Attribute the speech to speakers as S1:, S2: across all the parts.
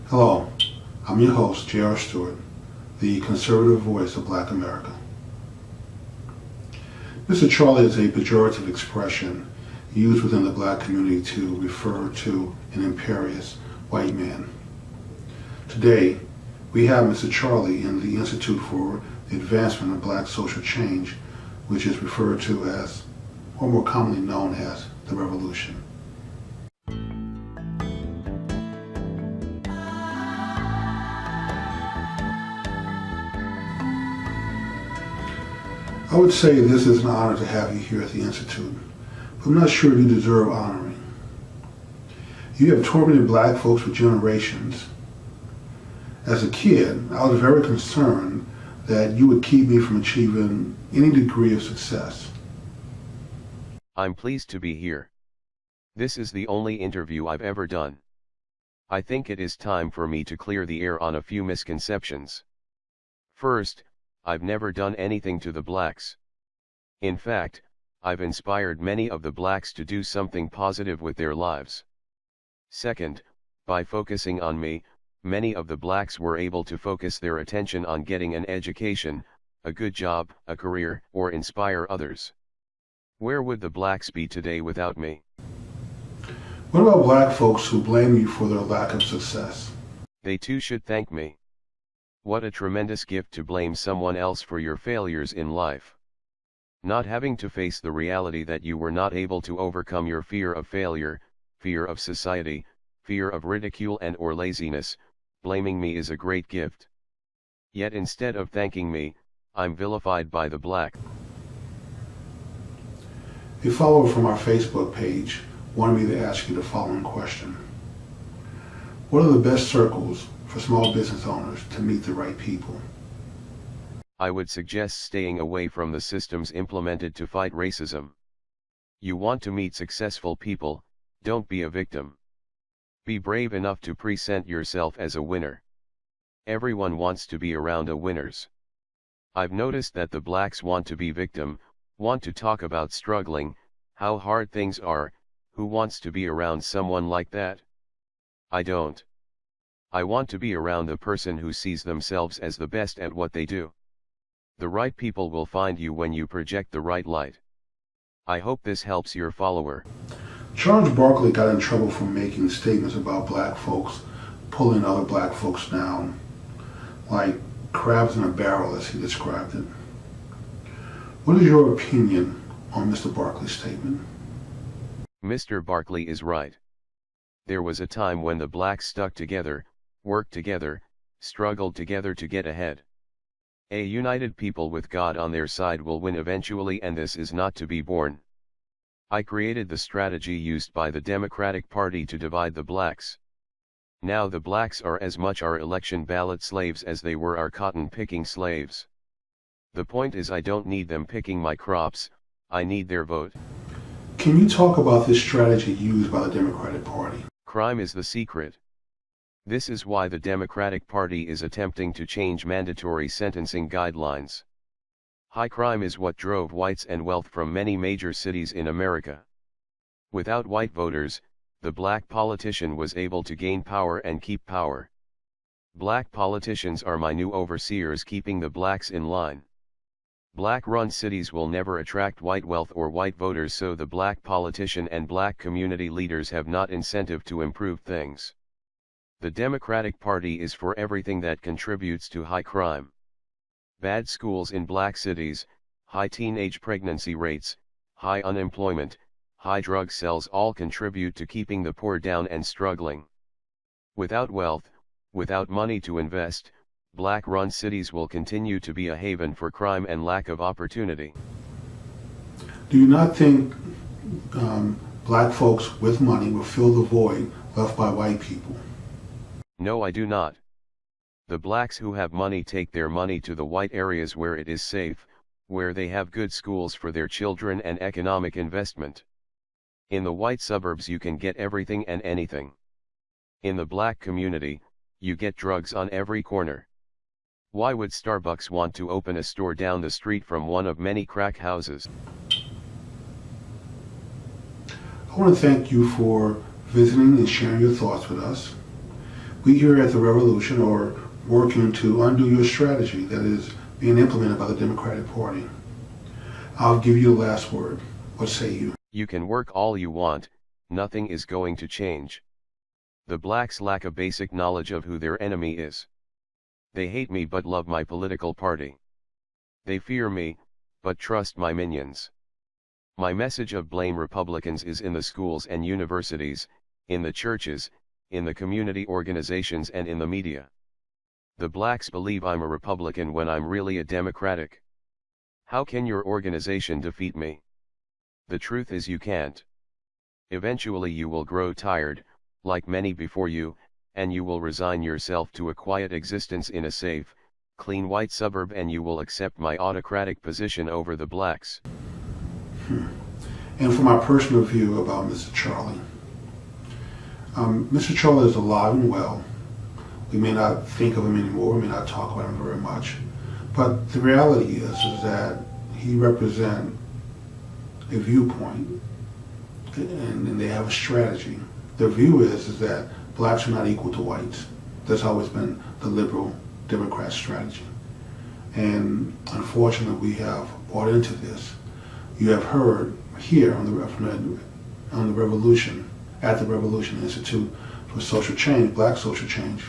S1: Hello, I'm your host, JR Stewart, the conservative voice of Black America. Mr. Charlie is a pejorative expression used within the black community to refer to an imperious white man. Today, we have Mr. Charlie in the Institute for the Advancement of Black Social Change, which is referred to as, or more commonly known as, the Revolution. I would say this is an honor to have you here at the Institute, but I'm not sure you deserve honoring. You have tormented black folks for generations. As a kid, I was very concerned that you would keep me from achieving any degree of success.
S2: I'm pleased to be here. This is the only interview I've ever done. I think it is time for me to clear the air on a few misconceptions. First, I've never done anything to the blacks. In fact, I've inspired many of the blacks to do something positive with their lives. Second, by focusing on me, many of the blacks were able to focus their attention on getting an education, a good job, a career, or inspire others. Where would the blacks be today without me?
S1: What about black folks who blame you for their lack of success?
S2: They too should thank me. What a tremendous gift to blame someone else for your failures in life. Not having to face the reality that you were not able to overcome your fear of failure, fear of society, fear of ridicule and/or laziness, blaming me is a great gift. Yet instead of thanking me, I'm vilified by the black.
S1: A follower from our Facebook page wanted me to ask you the following question. What are the best circles for small business owners to meet the right people?
S2: I would suggest staying away from the systems implemented to fight racism. You want to meet successful people, don't be a victim. Be brave enough to present yourself as a winner. Everyone wants to be around winners. I've noticed that the blacks want to be victim, want to talk about struggling, how hard things are. Who wants to be around someone like that? I don't. I want to be around the person who sees themselves as the best at what they do. The right people will find you when you project the right light. I hope this helps your follower.
S1: Charles Barkley got in trouble for making statements about black folks, pulling other black folks down, like crabs in a barrel as he described it. What is your opinion on Mr. Barkley's statement?
S2: Mr. Barkley is right. There was a time when the blacks stuck together, worked together, struggled together to get ahead. A united people with God on their side will win eventually, and this is not to be borne. I created the strategy used by the Democratic Party to divide the blacks. Now the blacks are as much our election ballot slaves as they were our cotton-picking slaves. The point is, I don't need them picking my crops, I need their vote.
S1: Can you talk about this strategy used by the Democratic Party?
S2: Crime is the secret. This is why the Democratic Party is attempting to change mandatory sentencing guidelines. High crime is what drove whites and wealth from many major cities in America. Without white voters, the black politician was able to gain power and keep power. Black politicians are my new overseers, keeping the blacks in line. Black-run cities will never attract white wealth or white voters, so the black politician and black community leaders have not incentive to improve things. The Democratic Party is for everything that contributes to high crime. Bad schools in black cities, high teenage pregnancy rates, high unemployment, high drug sales all contribute to keeping the poor down and struggling. Without wealth, without money to invest, black-run cities will continue to be a haven for crime and lack of opportunity.
S1: Do you not think black folks with money will fill the void left by white people?
S2: No, I do not. The blacks who have money take their money to the white areas where it is safe, where they have good schools for their children and economic investment. In the white suburbs you can get everything and anything. In the black community, you get drugs on every corner. Why would Starbucks want to open a store down the street from one of many crack houses? I
S1: want to thank you for visiting and sharing your thoughts with us. We here at the Revolution are working to undo your strategy that is being implemented by the Democratic Party. I'll give you the last word. What say you?
S2: You can work all you want, nothing is going to change. The blacks lack a basic knowledge of who their enemy is. They hate me but love my political party. They fear me, but trust my minions. My message of blame Republicans is in the schools and universities, in the churches, in the community organizations and in the media. The blacks believe I'm a Republican when I'm really a Democratic. How can your organization defeat me? The truth is you can't. Eventually you will grow tired, like many before you, and you will resign yourself to a quiet existence in a safe, clean white suburb, and you will accept my autocratic position over the blacks.
S1: And for my personal view about Mr. Charlie. Mr. Charlie is alive and well. We may not think of him anymore, we may not talk about him very much, but the reality is that he represents a viewpoint, and they have a strategy. Their view is that blacks are not equal to whites. That's always been the liberal Democrat strategy. And unfortunately, we have bought into this. You have heard here on the Revolution, at the Revolution Institute for Social Change, Black Social Change,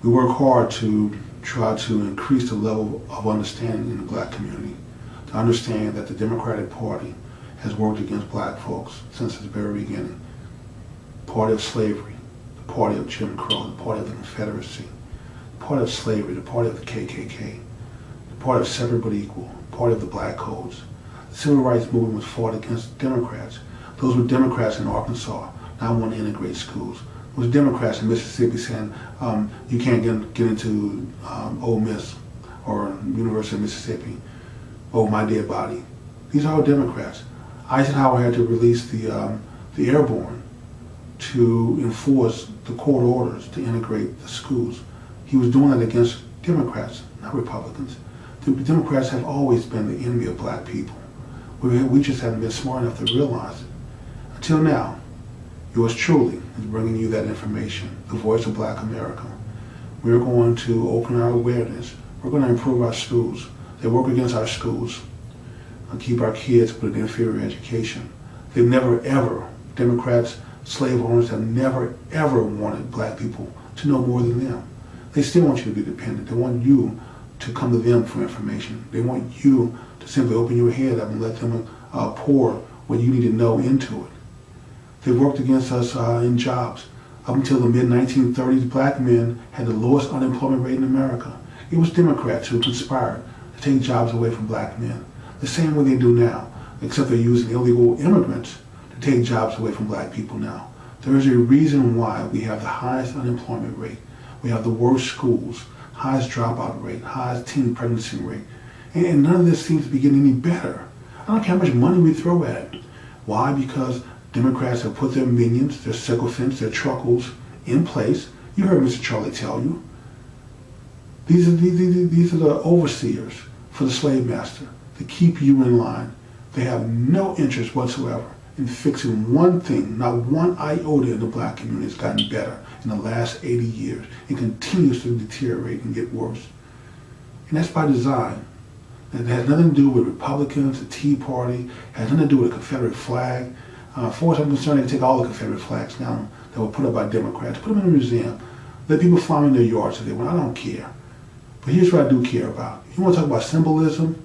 S1: we work hard to try to increase the level of understanding in the black community, to understand that the Democratic Party has worked against black folks since the very beginning. The party of slavery, the party of Jim Crow, the party of the Confederacy, the party of slavery, the party of the KKK, the party of separate but equal, the party of the black codes. The civil rights movement was fought against Democrats. Those were Democrats in Arkansas not wanting to integrate schools. It was Democrats in Mississippi saying you can't get into Ole Miss or University of Mississippi. Oh, my dead body. These are all Democrats. Eisenhower had to release the airborne to enforce the court orders to integrate the schools. He was doing that against Democrats, not Republicans. The Democrats have always been the enemy of black people. We just haven't been smart enough to realize it. Until now, yours truly is bringing you that information, the voice of Black America. We're going to open our awareness. We're going to improve our schools. They work against our schools, keep our kids with an inferior education. They've never ever, Democrats, slave owners have never ever wanted black people to know more than them. They still want you to be dependent. They want you to come to them for information. They want you to simply open your head up and let them pour what you need to know into it. They worked against us in jobs. Up until the mid-1930s, black men had the lowest unemployment rate in America. It was Democrats who conspired to take jobs away from black men. The same way they do now, except they're using illegal immigrants to take jobs away from black people now. There is a reason why we have the highest unemployment rate. We have the worst schools, highest dropout rate, highest teen pregnancy rate. And none of this seems to be getting any better. I don't care how much money we throw at it. Why? Because Democrats have put their minions, their sycophants, their truckles in place. You heard Mr. Charlie tell you. These are the overseers for the slave master to keep you in line. They have no interest whatsoever in fixing one thing. Not one iota in the black community has gotten better in the last 80 years. It continues to deteriorate and get worse. And that's by design. It has nothing to do with Republicans, the Tea Party, it has nothing to do with the Confederate flag. As far as I'm concerned, they can take all the Confederate flags down that were put up by Democrats, put them in a museum. Let people fly in their yards if they want. I don't care. But here's what I do care about. You want to talk about symbolism?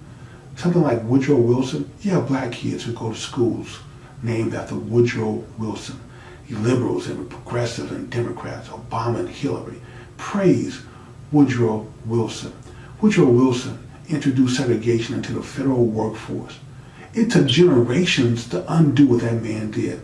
S1: Something like Woodrow Wilson? You have black kids who go to schools named after Woodrow Wilson. You liberals and progressives and Democrats, Obama and Hillary, praise Woodrow Wilson. Woodrow Wilson introduced segregation into the federal workforce. It took generations to undo what that man did.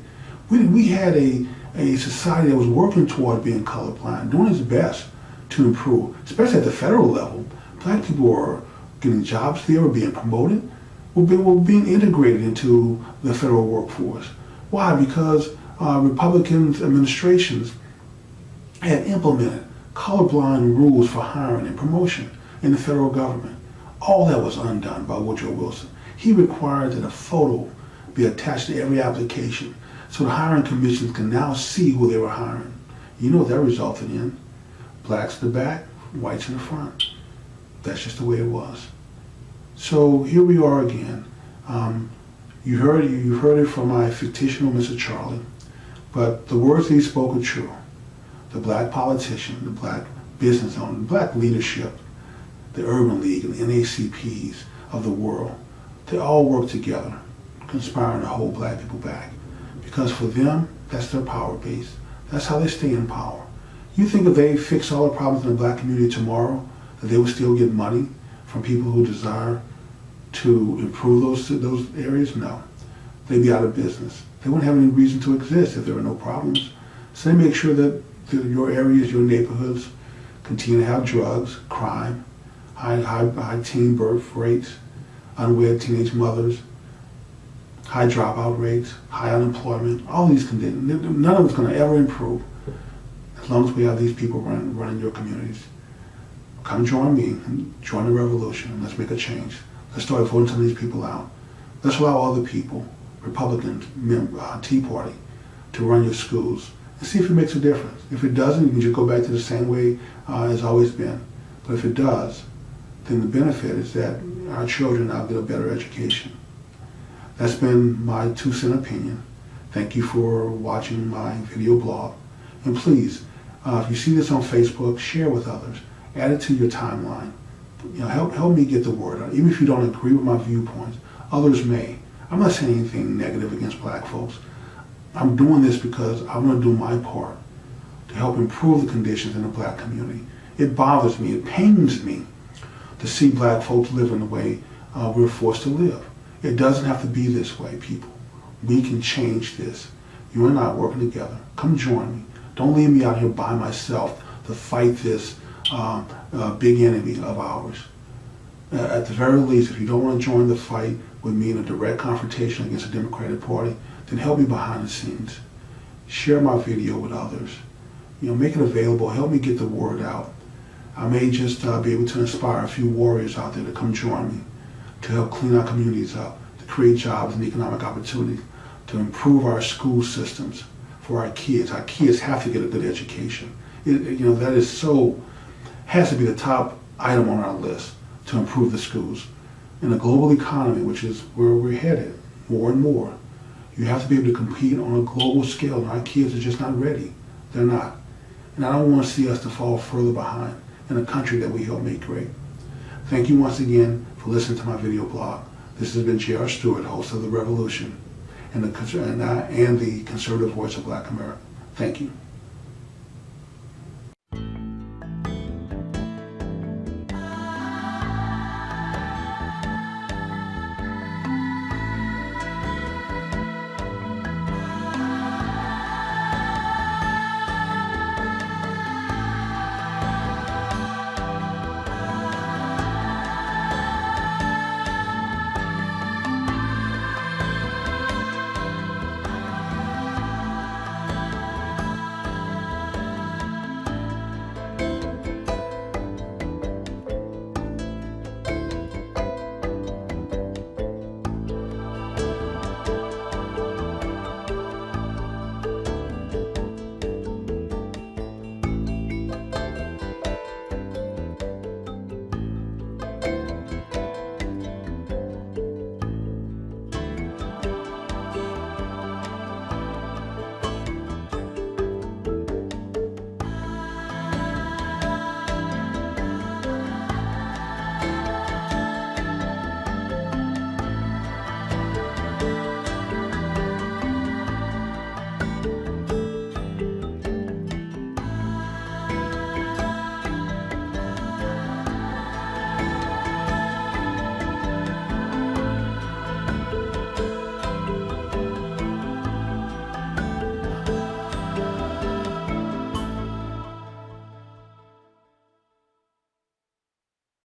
S1: We had a society that was working toward being colorblind, doing its best to improve, especially at the federal level. Black people were getting jobs there, were being promoted, were being integrated into the federal workforce. Why? Because Republican administrations had implemented colorblind rules for hiring and promotion in the federal government. All that was undone by Woodrow Wilson. He required that a photo be attached to every application so the hiring commissions can now see who they were hiring. You know what that resulted in. Blacks in the back, whites in the front. That's just the way it was. So here we are again. You heard it from my fictional Mr. Charlie, but the words that he spoke are true. The black politician, the black business owner, the black leadership, the Urban League and the NACPs of the world, they all work together, conspiring to hold black people back. Because for them, that's their power base. That's how they stay in power. You think if they fix all the problems in the black community tomorrow, that they would still get money from people who desire to improve those areas? No. They'd be out of business. They wouldn't have any reason to exist if there were no problems. So they make sure that your areas, your neighborhoods, continue to have drugs, crime, high teen birth rates, unwed teenage mothers, high dropout rates, high unemployment, all these conditions. None of it's going to ever improve as long as we have these people running your communities. Come join me and join the revolution. Let's make a change. Let's start voting some of these people out. Let's allow other people, Republicans, Tea Party, to run your schools and see if it makes a difference. If it doesn't, you can just go back to the same way it's always been. But if it does, then the benefit is that our children now get a better education. That's been my 2-cent opinion. Thank you for watching my video blog. And please, if you see this on Facebook, share with others. Add it to your timeline. Help me get the word out. Even if you don't agree with my viewpoints, others may. I'm not saying anything negative against black folks. I'm doing this because I want to do my part to help improve the conditions in the black community. It bothers me, it pains me to see black folks live in the way we're forced to live. It doesn't have to be this way, people. We can change this. You and I are working together. Come join me. Don't leave me out here by myself to fight this big enemy of ours. At the very least, if you don't want to join the fight with me in a direct confrontation against the Democratic Party, then help me behind the scenes. Share my video with others. Make it available. Help me get the word out. I may just be able to inspire a few warriors out there to come join me, to help clean our communities up, to create jobs and economic opportunity, to improve our school systems for our kids. Our kids have to get a good education. That is has to be the top item on our list to improve the schools. In a global economy, which is where we're headed more and more, you have to be able to compete on a global scale, and our kids are just not ready. They're not. And I don't want to see us to fall further behind in a country that we help make great. Thank you once again for listening to my video blog. This has been JR Stewart, host of The Revolution, and the conservative voice of Black America. Thank you.